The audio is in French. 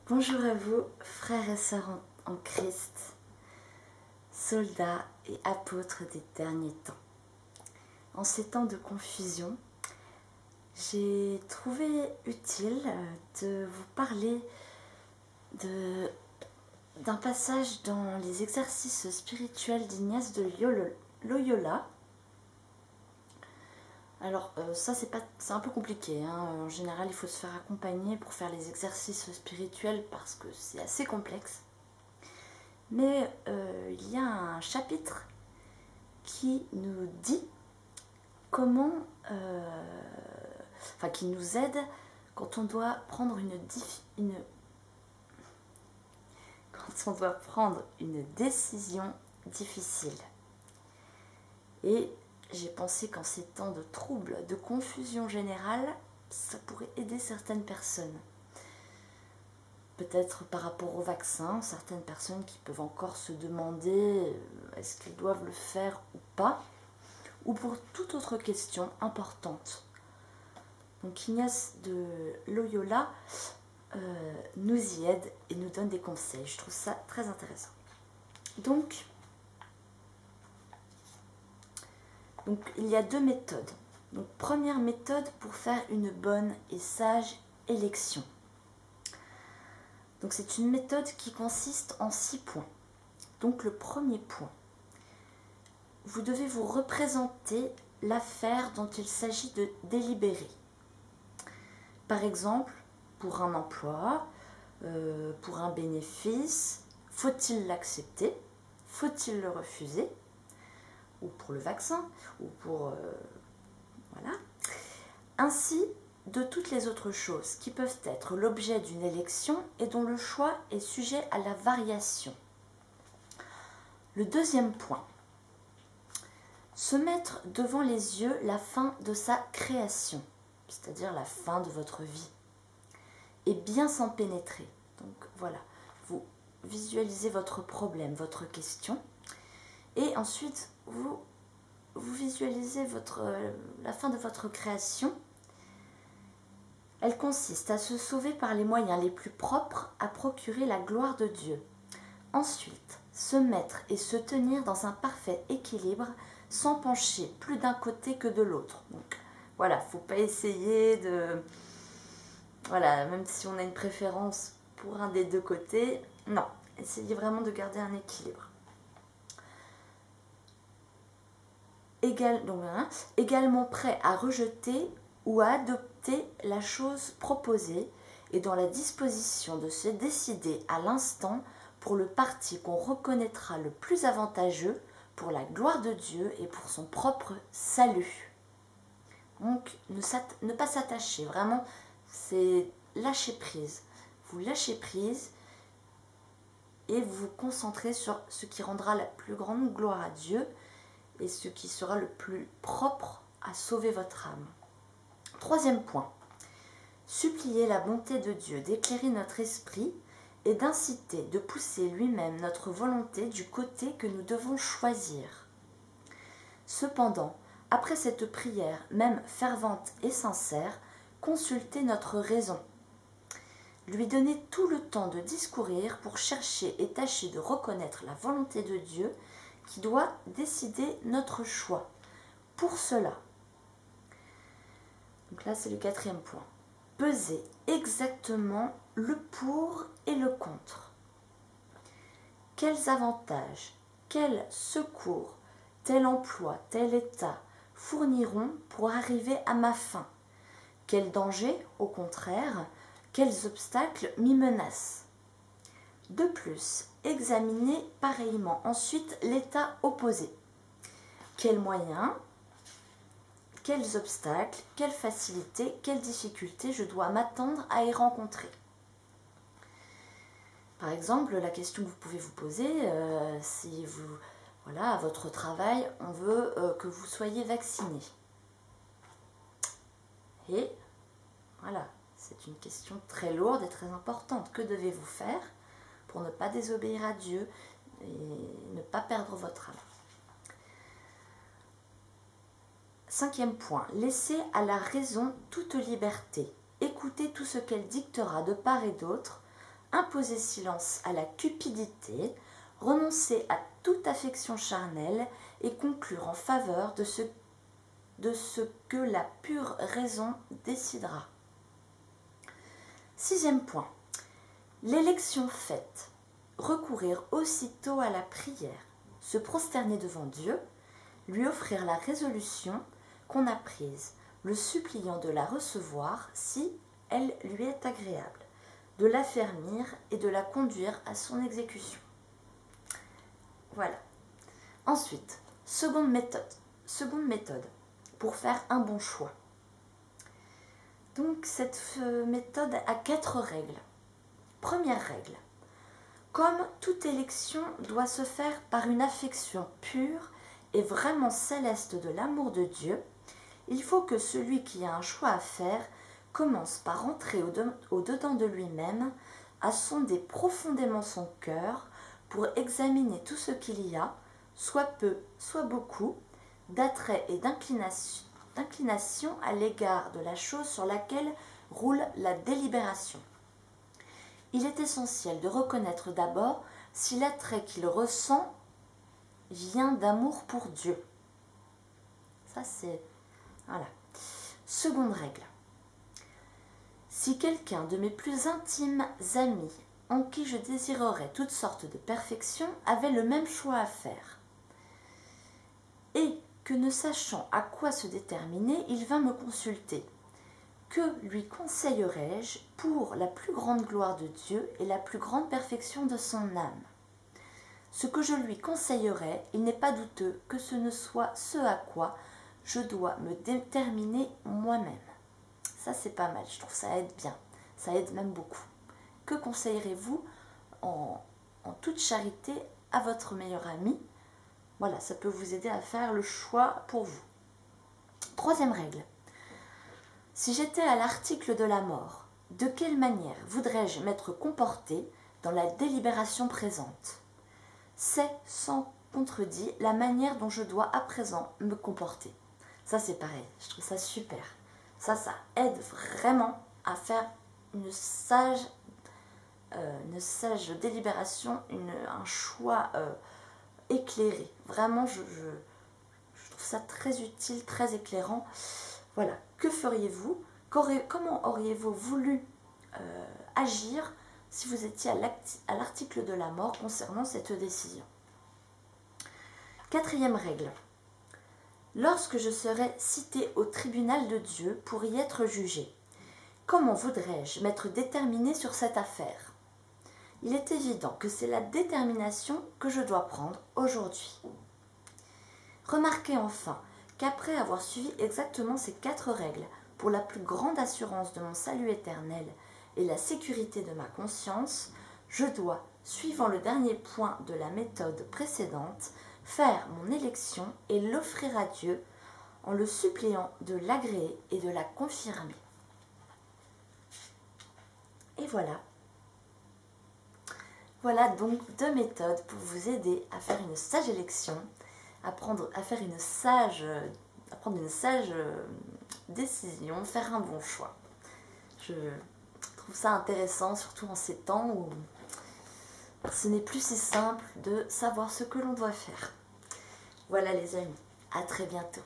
Bonjour à vous, frères et sœurs en Christ, soldats et apôtres des derniers temps. En ces temps de confusion, j'ai trouvé utile de vous parler d'un passage dans les exercices spirituels d'Ignace de Loyola. Alors ça c'est un peu compliqué, hein. En général il faut se faire accompagner pour faire les exercices spirituels parce que c'est assez complexe. Mais il y a un chapitre qui nous dit comment, qui nous aide quand on doit prendre une décision difficile. Et j'ai pensé qu'en ces temps de troubles, de confusion générale, ça pourrait aider certaines personnes. Peut-être par rapport au vaccin, certaines personnes qui peuvent encore se demander est-ce qu'elles doivent le faire ou pas, ou pour toute autre question importante. Donc Ignace de Loyola nous y aide et nous donne des conseils. Je trouve ça très intéressant. Donc il y a deux méthodes. Donc première méthode pour faire une bonne et sage élection. Donc c'est une méthode qui consiste en 6 points. Donc le premier point, vous devez vous représenter l'affaire dont il s'agit de délibérer. Par exemple, pour un emploi, pour un bénéfice, faut-il l'accepter? Faut-il le refuser? Ou pour le vaccin, ou pour... voilà. Ainsi de toutes les autres choses qui peuvent être l'objet d'une élection et dont le choix est sujet à la variation. Le deuxième point, se mettre devant les yeux la fin de sa création, c'est-à-dire la fin de votre vie, et bien s'en pénétrer. Donc voilà, vous visualisez votre problème, votre question, et ensuite vous visualisez la fin de votre création. Elle consiste à se sauver par les moyens les plus propres à procurer la gloire de Dieu. Ensuite, se mettre et se tenir dans un parfait équilibre sans pencher plus d'un côté que de l'autre. Donc voilà, il ne faut pas essayer de... Voilà, même si on a une préférence pour un des deux côtés, non, essayez vraiment de garder un équilibre. Également prêt à rejeter ou à adopter la chose proposée et dans la disposition de se décider à l'instant pour le parti qu'on reconnaîtra le plus avantageux pour la gloire de Dieu et pour son propre salut. Donc ne pas s'attacher, vraiment c'est lâcher prise. Vous lâchez prise et vous vous concentrez sur ce qui rendra la plus grande gloire à Dieu et ce qui sera le plus propre à sauver votre âme. Troisième point, supplier la bonté de Dieu d'éclairer notre esprit et d'inciter, de pousser lui-même notre volonté du côté que nous devons choisir. Cependant, après cette prière, même fervente et sincère, consultez notre raison. Lui donner tout le temps de discourir pour chercher et tâcher de reconnaître la volonté de Dieu qui doit décider notre choix. Pour cela, donc là c'est le quatrième point, peser exactement le pour et le contre. Quels avantages, quels secours, tel emploi, tel état fourniront pour arriver à ma fin? Quels dangers, au contraire, quels obstacles m'y menacent? De plus, examiner pareillement ensuite l'état opposé. Quels moyens, quels obstacles, quelles facilités, quelles difficultés je dois m'attendre à y rencontrer. Par exemple, la question que vous pouvez vous poser, si à votre travail, on veut que vous soyez vacciné. Et voilà, c'est une question très lourde et très importante. Que devez-vous faire pour ne pas désobéir à Dieu et ne pas perdre votre âme? Cinquième point, laissez à la raison toute liberté. Écoutez tout ce qu'elle dictera de part et d'autre, imposer silence à la cupidité, renoncer à toute affection charnelle et conclure en faveur de ce que la pure raison décidera. 6e point. L'élection faite. Recourir aussitôt à la prière, se prosterner devant Dieu, lui offrir la résolution qu'on a prise, le suppliant de la recevoir si elle lui est agréable, de l'affermir et de la conduire à son exécution. Voilà. Ensuite, seconde méthode pour faire un bon choix. Donc cette méthode a 4 règles. Première règle. Comme toute élection doit se faire par une affection pure et vraiment céleste de l'amour de Dieu, il faut que celui qui a un choix à faire commence par entrer au-dedans de lui-même, à sonder profondément son cœur pour examiner tout ce qu'il y a, soit peu, soit beaucoup, d'attrait et d'inclination à l'égard de la chose sur laquelle roule la délibération. Il est essentiel de reconnaître d'abord si l'attrait qu'il ressent vient d'amour pour Dieu. Ça c'est... Voilà. Seconde règle. Si quelqu'un de mes plus intimes amis, en qui je désirerais toutes sortes de perfections, avait le même choix à faire, et que ne sachant à quoi se déterminer, il vint me consulter, que lui conseillerais-je pour la plus grande gloire de Dieu et la plus grande perfection de son âme? Ce que je lui conseillerais, il n'est pas douteux que ce ne soit ce à quoi je dois me déterminer moi-même. Ça, c'est pas mal, je trouve ça aide bien, ça aide même beaucoup. Que conseillerez-vous en toute charité à votre meilleur ami? Voilà, ça peut vous aider à faire le choix pour vous. 3e règle. Si j'étais à l'article de la mort, de quelle manière voudrais-je m'être comporté dans la délibération présente? C'est, sans contredit, la manière dont je dois à présent me comporter. Ça, c'est pareil, je trouve ça super. Ça aide vraiment à faire une sage délibération, un choix éclairé. Vraiment, je trouve ça très utile, très éclairant. Voilà, que feriez-vous? Comment auriez-vous voulu agir si vous étiez à l'article de la mort concernant cette décision? 4e règle. Lorsque je serai cité au tribunal de Dieu pour y être jugé, comment voudrais-je m'être déterminé sur cette affaire? Il est évident que c'est la détermination que je dois prendre aujourd'hui. Remarquez enfin qu'après avoir suivi exactement ces 4 règles pour la plus grande assurance de mon salut éternel et la sécurité de ma conscience, je dois, suivant le dernier point de la méthode précédente, faire mon élection et l'offrir à Dieu en le suppliant de l'agréer et de la confirmer. Et voilà. Voilà donc 2 méthodes pour vous aider à faire une sage élection, à prendre une sage décision, faire un bon choix. Je trouve ça intéressant, surtout en ces temps où ce n'est plus si simple de savoir ce que l'on doit faire. Voilà les amis, à très bientôt.